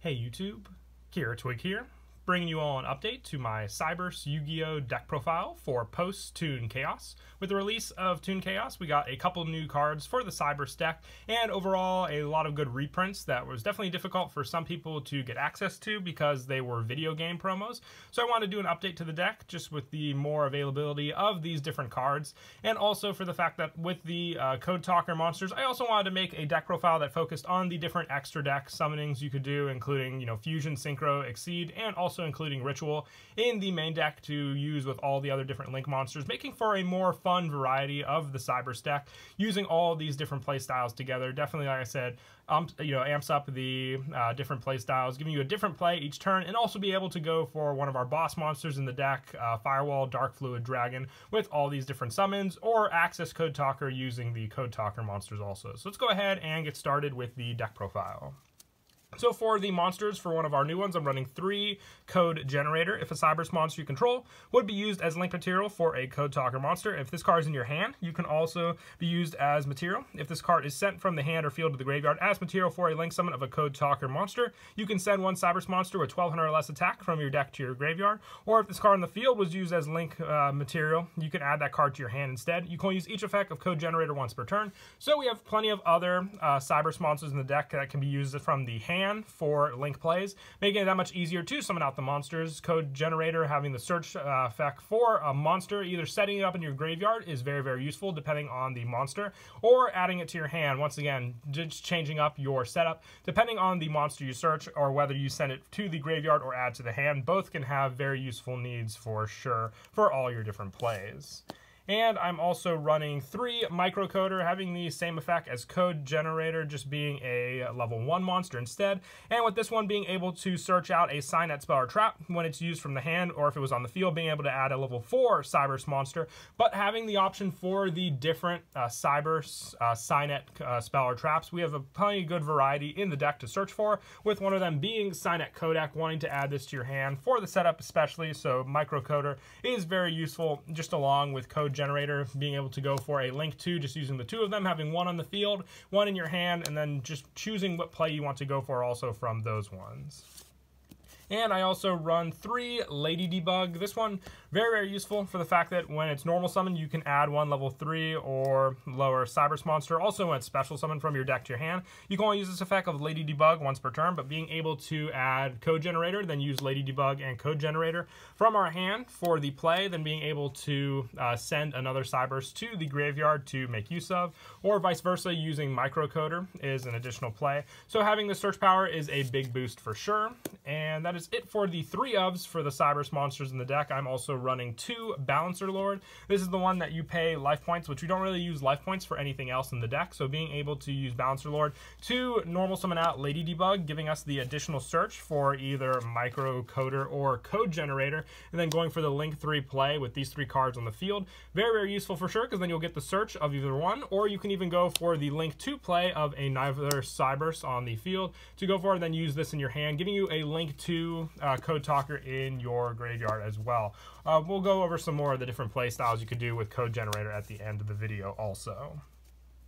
Hey YouTube, Kira Twig here, bringing you all an update to my Cyberse Yugioh deck profile for post-Toon Chaos. With the release of Toon Chaos, we got a couple new cards for the Cyberse deck, and overall a lot of good reprints that was definitely difficult for some people to get access to because they were video game promos. So I wanted to do an update to the deck just with the more availability of these different cards, and also for the fact that with the Code Talker monsters, I also wanted to make a deck profile that focused on the different extra deck summonings you could do, including, Fusion, Synchro, Exceed, and also including Ritual in the main deck to use with all the other different Link monsters, making for a more fun variety of the Cyberse deck, using all these different play styles together. Definitely, like I said, amps up the different play styles, giving you a different play each turn, and also be able to go for one of our boss monsters in the deck, Firewall, Dark Fluid Dragon, with all these different summons, or access Code Talker using the Code Talker monsters also. So let's go ahead and get started with the deck profile. So for the monsters, for one of our new ones, I'm running 3 Code Generator. If a Cyberse monster you control would be used as link material for a Code Talker monster. If this card is in your hand, you can also be used as material. If this card is sent from the hand or field to the graveyard as material for a link summon of a Code Talker monster, you can send one Cyberse monster with 1200 or less attack from your deck to your graveyard. Or if this card in the field was used as link material, you can add that card to your hand instead. You can only use each effect of Code Generator once per turn. So we have plenty of other Cyberse monsters in the deck that can be used from the hand for link plays, making it that much easier to summon out the monsters. Code Generator having the search effect for a monster, either setting it up in your graveyard is very, very useful depending on the monster, or adding it to your hand. Once again, just changing up your setup depending on the monster you search, or whether you send it to the graveyard or add to the hand. Both can have very useful needs for sure for all your different plays. And I'm also running 3 Microcoder, having the same effect as Code Generator, just being a level 1 monster instead. And with this one being able to search out a Signet spell or trap when it's used from the hand, or if it was on the field, being able to add a level 4 Cyberse monster, but having the option for the different Cyberse Signet spell or traps. We have a plenty good variety in the deck to search for, with one of them being Signet Kodak, wanting to add this to your hand for the setup especially. So Microcoder is very useful, just along with Code Generator, being able to go for a link 2, just using the 2 of them, having one on the field, one in your hand, and then just choosing what play you want to go for also from those ones. And I also run 3 Lady Debug. This one, very, very useful for the fact that when it's normal summon, you can add one level 3 or lower Cyberse monster. Also, when it's special summon from your deck to your hand, you can only use this effect of Lady Debug once per turn, but being able to add Code Generator, then use Lady Debug and Code Generator from our hand for the play, then being able to send another Cyberse to the graveyard to make use of, or vice versa, using Microcoder is an additional play. So having the search power is a big boost for sure. And that is it for the 3 ofs for the Cyberse monsters in the deck. I'm also running 2 Balancer Lord. This is the one that you pay life points, which we don't really use life points for anything else in the deck. So being able to use Balancer Lord to normal summon out Lady Debug, giving us the additional search for either Microcoder or Code Generator, and then going for the link 3 play with these 3 cards on the field. Very, very useful for sure, because then you'll get the search of either one, or you can even go for the link 2 play of another Cyberse on the field to go for, and then use this in your hand, giving you a link 2 Code Talker in your graveyard as well. We'll go over some more of the different play styles you could do with Code Generator at the end of the video also.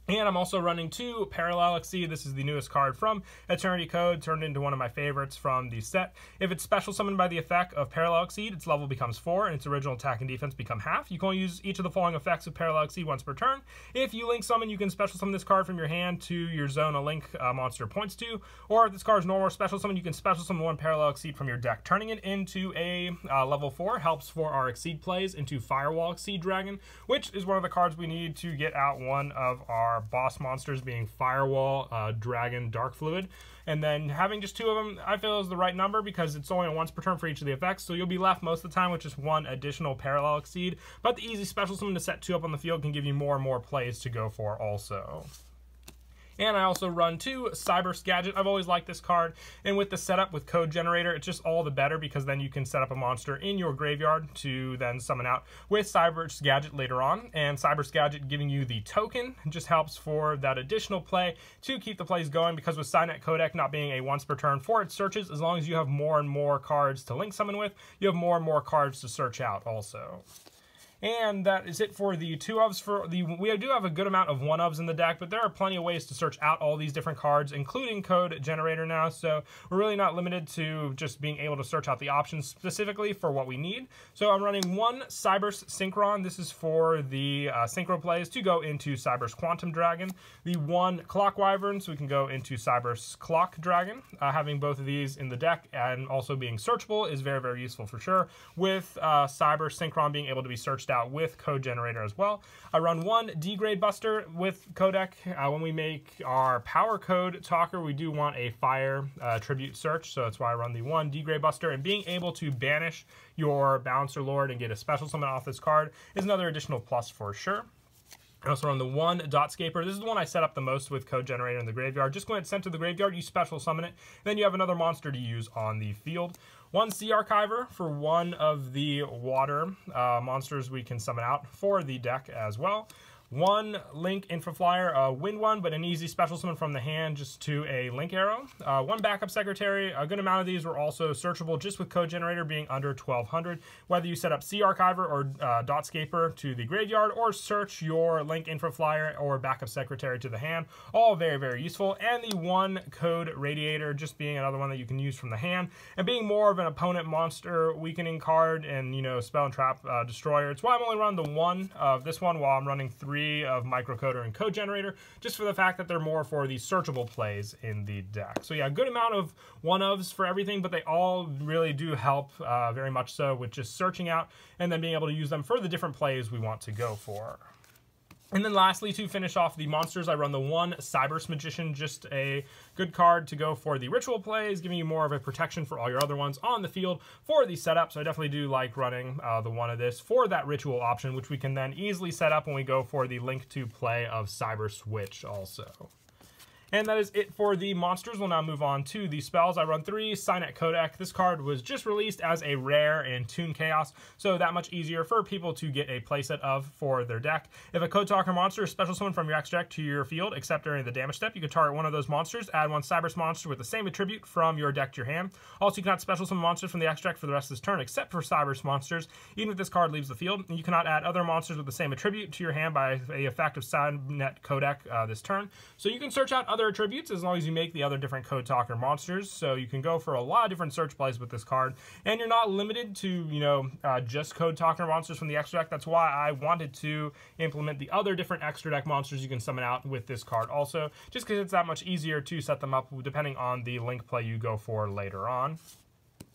And I'm also running 2 Parallel Exceed. This is the newest card from Eternity Code, turned into one of my favorites from the set. If it's special summoned by the effect of Parallel Exceed, its level becomes 4, and its original attack and defense become half. You can only use each of the following effects of Parallel Exceed once per turn. If you link summon, you can special summon this card from your hand to your zone a link monster points to. Or if this card is normal or special summon, you can special summon 1 Parallel Exceed from your deck. Turning it into a level 4 helps for our Exceed plays into Firewall Exceed Dragon, which is one of the cards we need to get out one of our boss monsters, being Firewall, Dragon, Dark Fluid. And then having just 2 of them, I feel, is the right number, because it's only once per turn for each of the effects, so you'll be left most of the time with just 1 additional Parallel Exceed. But the easy special summon to set 2 up on the field can give you more and more plays to go for also. And I also run 2 Cyberse Gadget. I've always liked this card, and with the setup with Code Generator, it's just all the better, because then you can set up a monster in your graveyard to then summon out with Cyberse Gadget later on. And Cyberse Gadget giving you the token just helps for that additional play to keep the plays going, because with Signet Kodak not being a once per turn for its searches, as long as you have more and more cards to link summon with, you have more and more cards to search out also. And that is it for the 2-ofs. We do have a good amount of 1-ofs in the deck, but there are plenty of ways to search out all these different cards, including code generator now. So we're really not limited to just being able to search out the options specifically for what we need. So I'm running one Cyberse Synchron. This is for the synchro plays to go into Cyberse Quantum Dragon. The one Clock Wyvern, so we can go into Cyberse Clock Dragon. Having both of these in the deck and also being searchable is very, very useful for sure, with Cyberse Synchron being able to be searched out with code generator as well. I run one D-grade buster with codec. When we make our power code talker, we do want a fire tribute search, so that's why I run the one D-grade buster. And being able to banish your Balancer Lord and get a special summon off this card is another additional plus for sure. I also run the one Dotscaper. This is the one I set up the most with code generator in the graveyard. Just go ahead and send to the graveyard, you special summon it, then you have another monster to use on the field. One Sea Archiver for one of the water monsters we can summon out for the deck as well. One Link Infraflyer, win one, but an easy special summon from the hand just to a Link Arrow. One Backup Secretary. A good amount of these were also searchable just with code generator being under 1200. Whether you set up Sea Archiver or Dotscaper to the graveyard, or search your Link Infraflyer or Backup Secretary to the hand, all very, very useful. And the one Code Radiator just being another one that you can use from the hand, and being more of an opponent monster weakening card and, you know, spell and trap destroyer. It's why I'm only running the one of this one while I'm running 3 of Microcoder and Code Generator, just for the fact that they're more for the searchable plays in the deck. So yeah, a good amount of 1-ofs for everything, but they all really do help very much so with just searching out and then being able to use them for the different plays we want to go for. And then lastly, to finish off the monsters, I run the one Cyberse Magician, just a good card to go for the ritual plays, giving you more of a protection for all your other ones on the field for the setup. So I definitely do like running the one of this for that ritual option, which we can then easily set up when we go for the link to play of Cyberse Witch also. And that is it for the monsters. We'll now move on to the spells. I run 3 Signet Codec. This card was just released as a rare in Toon Chaos, so that much easier for people to get a playset of for their deck. If a Code Talker monster is special summon from your extra deck to your field, except during the damage step, you can target one of those monsters, add one Cyberse monster with the same attribute from your deck to your hand. Also, you cannot special summon monsters from the extra deck for the rest of this turn, except for Cyberse monsters, even if this card leaves the field. And you cannot add other monsters with the same attribute to your hand by a effect of Signet Codec this turn. So you can search out other attributes as long as you make the other different Code Talker monsters. So you can go for a lot of different search plays with this card, and you're not limited to, you know, just Code Talker monsters from the extra deck. That's why I wanted to implement the other different extra deck monsters you can summon out with this card also, just because it's that much easier to set them up depending on the link play you go for later on.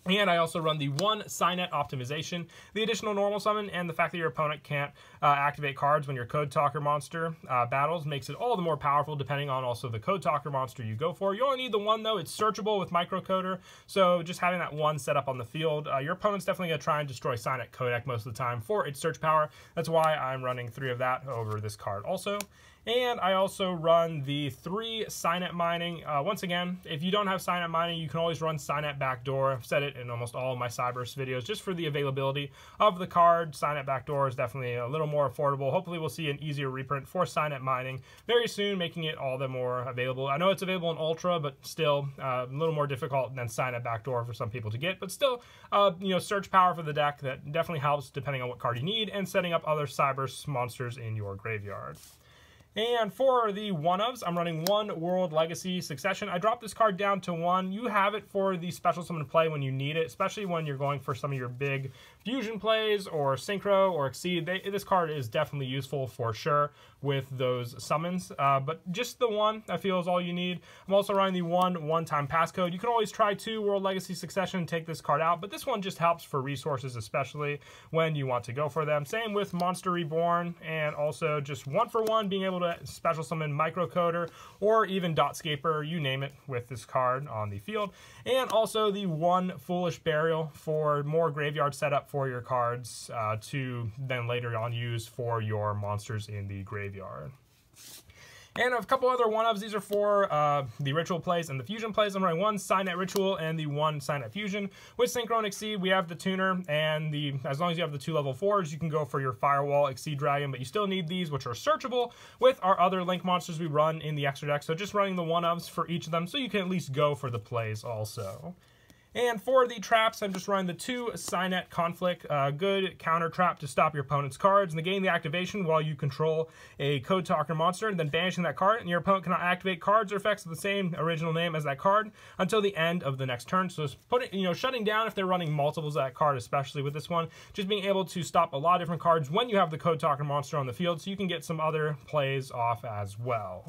And I also run the one Signet Optimization. The additional normal summon and the fact that your opponent can't activate cards when your Code Talker monster battles makes it all the more powerful depending on also the Code Talker monster you go for. You only need the one though. It's searchable with Microcoder, so just having that one set up on the field, your opponent's definitely going to try and destroy Signet Codec most of the time for its search power. That's why I'm running 3 of that over this card also. And I also run the 3 Signet Mining. Once again, if you don't have Signet Mining, you can always run Signet Backdoor. I've said it in almost all of my Cyberse videos, just for the availability of the card. Signet Backdoor is definitely a little more affordable. Hopefully we'll see an easier reprint for Signet Mining very soon, making it all the more available. I know it's available in Ultra, but still a little more difficult than Signet Backdoor for some people to get. But still, you know, search power for the deck that definitely helps depending on what card you need, and setting up other Cyberse monsters in your graveyard. And for the 1-ofs, I'm running one World Legacy Succession. I dropped this card down to 1. You have it for the special summon play when you need it, especially when you're going for some of your big fusion plays or synchro or exceed. This card is definitely useful for sure with those summons, but just the 1 I feel is all you need. I'm also running the one-time passcode. You can always try 2 World Legacy Succession and take this card out, but this one just helps for resources, especially when you want to go for them. Same with Monster Reborn, and also just 1-for-1 being able to special summon Microcoder or even Dotscaper, you name it, with this card on the field. And also the 1 Foolish Burial for more graveyard setup for your cards to then later on use for your monsters in the graveyard. And a couple other 1-ofs. These are for the ritual plays and the fusion plays. I'm running 1 Signet Ritual and the 1 Signet Fusion. With Synchro and Exceed, we have the Tuner, and as long as you have the 2 level 4s, you can go for your Firewall Exceed Dragon, but you still need these, which are searchable with our other Link monsters we run in the extra deck. So just running the 1-ofs for each of them, so you can at least go for the plays also. And for the traps, I'm just running the 2 Cynet Conflict, good counter trap to stop your opponent's cards, negating the activation while you control a Code Talker monster, then banishing that card, and your opponent cannot activate cards or effects of the same original name as that card until the end of the next turn. So just shutting down if they're running multiples of that card, especially with this one, just being able to stop a lot of different cards when you have the Code Talker monster on the field, so you can get some other plays off as well.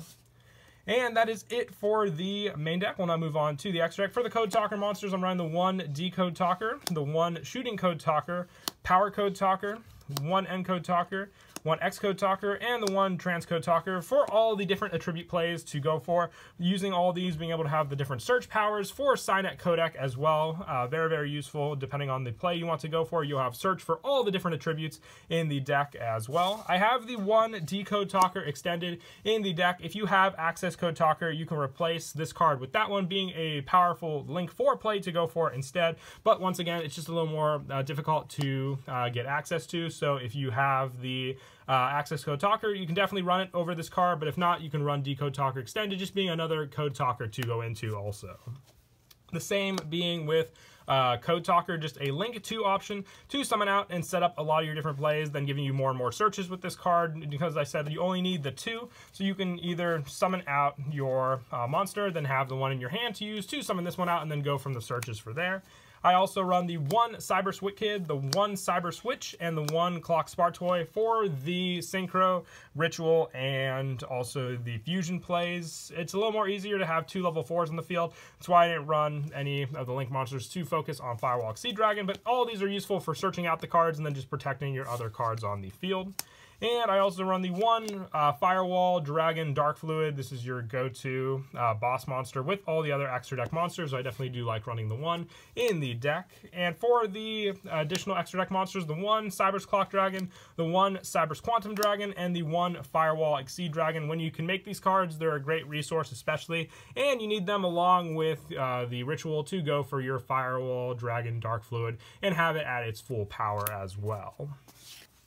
And that is it for the main deck. We'll now move on to the extra deck. For the Code Talker monsters, I'm running the 1 Decode Talker, the 1 Shooting Code Talker, Power Code Talker, 1 Encode Talker, 1 Xcode Talker, and the 1 Transcode Talker for all the different attribute plays to go for. Using all these, being able to have the different search powers for Cynet Codec as well. Very, very useful depending on the play you want to go for. You'll have search for all the different attributes in the deck as well. I have the 1 Decode Talker extended in the deck. If you have Access Code Talker, you can replace this card with that one, being a powerful Link 4 play to go for instead. But once again, it's just a little more difficult to get access to. So if you have the Access Code Talker, you can definitely run it over this card, but if not, you can run Decode Talker Extended, just being another Code Talker to go into also. The same being with Code Talker, just a Link 2 option to summon out and set up a lot of your different plays, then giving you more and more searches with this card, because I said that you only need the 2, so you can either summon out your monster, then have the one in your hand to use to summon this one out, and then go from the searches for there. I also run the 1 Cyberse Wicked, the 1 Cyberse Witch, and the 1 Clock Spartoy for the Synchro, Ritual, and also the Fusion plays. It's a little more easier to have 2 level 4s on the field. That's why I didn't run any of the Link monsters to focus on Firewall Sea Dragon, but all these are useful for searching out the cards and then just protecting your other cards on the field. And I also run the 1 Firewall Dragon Dark Fluid. This is your go-to boss monster with all the other extra deck monsters. I definitely do like running the 1 in the deck. And for the additional extra deck monsters, the 1 Cyberse Clock Dragon, the 1 Cyberse Quantum Dragon, and the 1 Firewall Exceed Dragon. When you can make these cards, they're a great resource especially, and you need them along with the Ritual to go for your Firewall Dragon Dark Fluid and have it at its full power as well.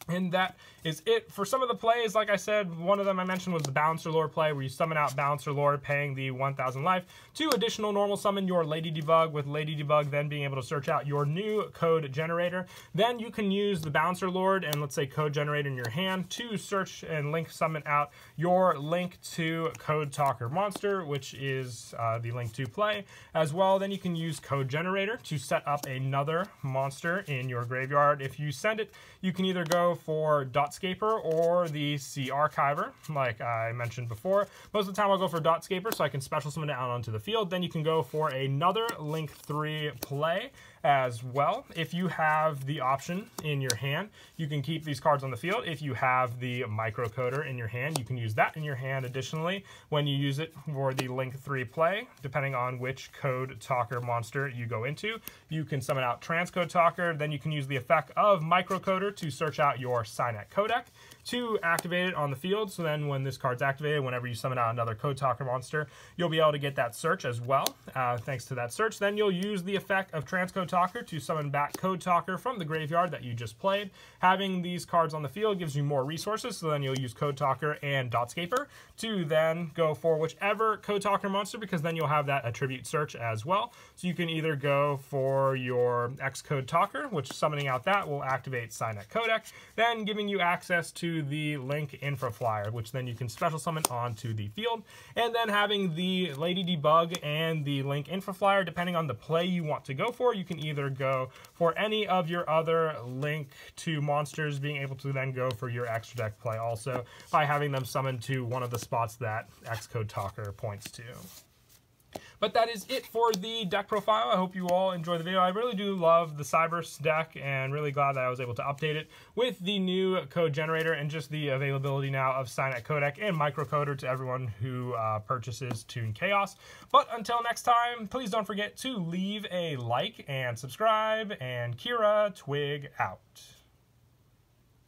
And that is it for some of the plays. Like I said, one of them I mentioned was the Balancer Lore play, where you summon out Balancer Lore, paying the 1,000 life to additional normal summon your Lady Debug, with Lady Debug then being able to search out your new code generator. Then you can use the Balancer Lord and, let's say, code generator in your hand to search and Link summon out your Link 2 Code Talker monster, which is the Link 2 play as well. Then you can use code generator to set up another monster in your graveyard. If you send it, you can either go for Dotscaper or the Sea Archiver, like I mentioned before. Most of the time I'll go for Dotscaper so I can special summon it out onto the field. Then you can go for another Link 3 play as well. If you have the option in your hand, you can keep these cards on the field. If you have the microcoder in your hand, you can use that in your hand additionally when you use it for the Link 3 play, depending on which Code Talker monster you go into. You can summon out Transcode Talker, then you can use the effect of microcoder to search out your Cynet Codec to activate it on the field. So then when this card's activated, whenever you summon out another Code Talker monster, you'll be able to get that search as well. Thanks to that search, then you'll use the effect of Transcode Talker to summon back Code Talker from the graveyard that you just played. Having these cards on the field gives you more resources, so then you'll use Code Talker and Dotscaper to then go for whichever Code Talker monster, because then you'll have that attribute search as well. So you can either go for your X-Code Talker, which summoning out that will activate Cynet Codec, then giving you access to the Link Infra Flyer, which then you can special summon onto the field, and then having the Lady Debug and the Link Infra Flyer, depending on the play you want to go for. You can either go for any of your other Link 2 monsters, being able to then go for your extra deck play also by having them summoned to one of the spots that X-Code Talker points to. But that is it for the deck profile. I hope you all enjoy the video. I really do love the Cyberse deck, and really glad that I was able to update it with the new code generator and just the availability now of Cynet Codec and microcoder to everyone who purchases Toon Chaos. But until next time, please don't forget to leave a like and subscribe, and Kira Twig out.